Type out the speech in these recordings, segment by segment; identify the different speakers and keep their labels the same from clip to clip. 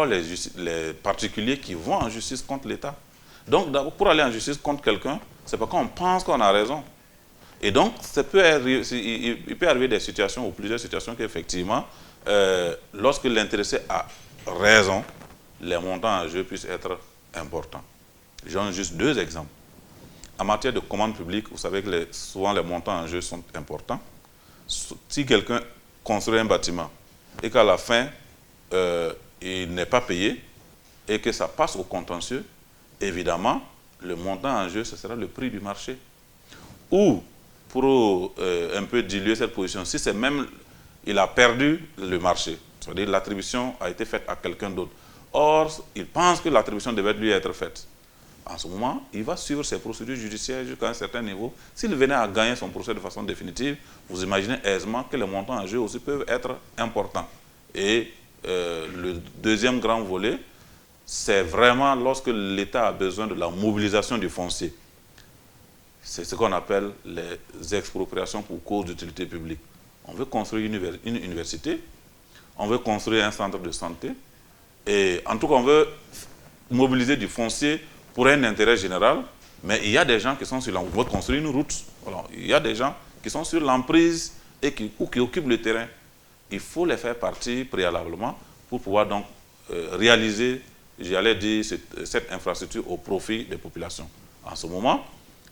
Speaker 1: d'abord les particuliers qui vont en justice contre l'État. Donc, pour aller en justice contre quelqu'un, c'est parce qu'on pense qu'on a raison. Et donc, il peut arriver des situations, ou plusieurs situations, qu'effectivement, lorsque l'intéressé a raison, les montants en jeu puissent être importants. J'en ai juste deux exemples. En matière de commande publique, vous savez que souvent les montants en jeu sont importants. Si quelqu'un construit un bâtiment et qu'à la fin, il n'est pas payé et que ça passe au contentieux, évidemment, le montant en jeu, ce sera le prix du marché. Ou, pour un peu diluer cette position, si c'est même, il a perdu le marché, c'est-à-dire l'attribution a été faite à quelqu'un d'autre. Or, il pense que l'attribution devait lui être faite. En ce moment, il va suivre ses procédures judiciaires jusqu'à un certain niveau. S'il venait à gagner son procès de façon définitive, vous imaginez aisément que les montants en jeu aussi peuvent être importants. Et le deuxième grand volet, c'est vraiment lorsque l'État a besoin de la mobilisation du foncier. C'est ce qu'on appelle les expropriations pour cause d'utilité publique. On veut construire une université, on veut construire un centre de santé, et en tout cas, on veut mobiliser du foncier pour un intérêt général, mais il y a des gens qui sont sur l'emprise. On veut construire une route. Voilà. Il y a des gens qui sont sur l'emprise et qui occupent le terrain. Il faut les faire partir préalablement pour pouvoir donc réaliser, j'allais dire, cette infrastructure au profit des populations. En ce moment,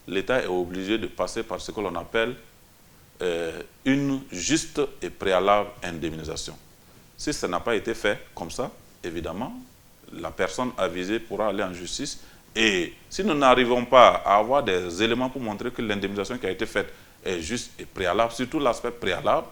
Speaker 1: l'État est obligé de passer par ce que l'on appelle une juste et préalable indemnisation. Si ça n'a pas été fait comme ça, évidemment, la personne avisée pourra aller en justice. Et si nous n'arrivons pas à avoir des éléments pour montrer que l'indemnisation qui a été faite est juste et préalable, surtout l'aspect préalable,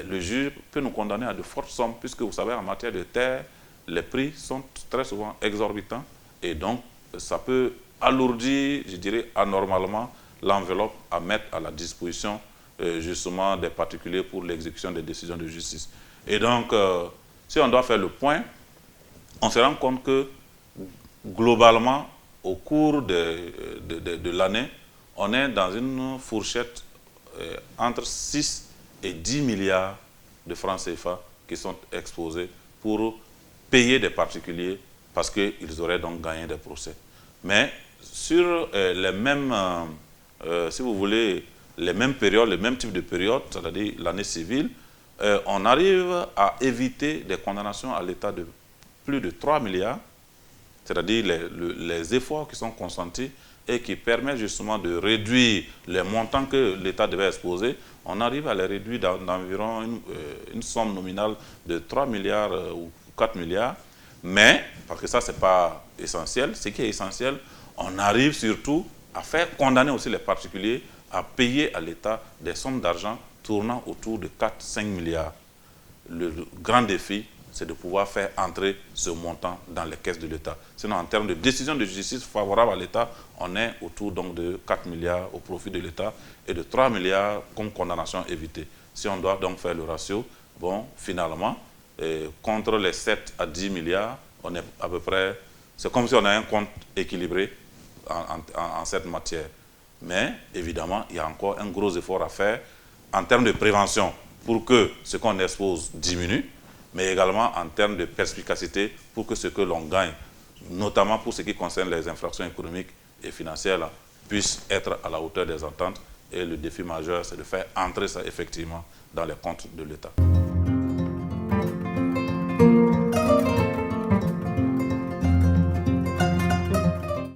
Speaker 1: le juge peut nous condamner à de fortes sommes, puisque vous savez, en matière de terre, les prix sont très souvent exorbitants. Et donc, ça peut alourdir, je dirais, anormalement l'enveloppe à mettre à la disposition justement des particuliers pour l'exécution des décisions de justice. Et donc, si on doit faire le point, on se rend compte que globalement, au cours de l'année, on est dans une fourchette entre 6 et 10 milliards de francs CFA qui sont exposés pour payer des particuliers parce qu'ils auraient donc gagné des procès. Mais sur les mêmes, si vous voulez, les mêmes périodes, les mêmes types de périodes, c'est-à-dire l'année civile, on arrive à éviter des condamnations à l'État de plus de 3 milliards, c'est-à-dire les efforts qui sont consentis et qui permettent justement de réduire les montants que l'État devait exposer. On arrive à les réduire d'environ une somme nominale de 3 milliards ou 4 milliards. Mais, parce que ça, ce n'est pas essentiel, ce qui est essentiel, on arrive surtout à faire condamner aussi les particuliers à payer à l'État des sommes d'argent tournant autour de 4-5 milliards. Le grand défi, c'est de pouvoir faire entrer ce montant dans les caisses de l'État. Sinon, en termes de décision de justice favorable à l'État, on est autour donc de 4 milliards au profit de l'État et de 3 milliards comme condamnation évitée. Si on doit donc faire le ratio, bon, finalement, contre les 7 à 10 milliards, on est à peu près... C'est comme si on a un compte équilibré en cette matière. Mais, évidemment, il y a encore un gros effort à faire en termes de prévention pour que ce qu'on expose diminue, mais également en termes de perspicacité pour que ce que l'on gagne, notamment pour ce qui concerne les infractions économiques et financières, là, puisse être à la hauteur des ententes. Et le défi majeur, c'est de faire entrer ça effectivement dans les comptes de l'État.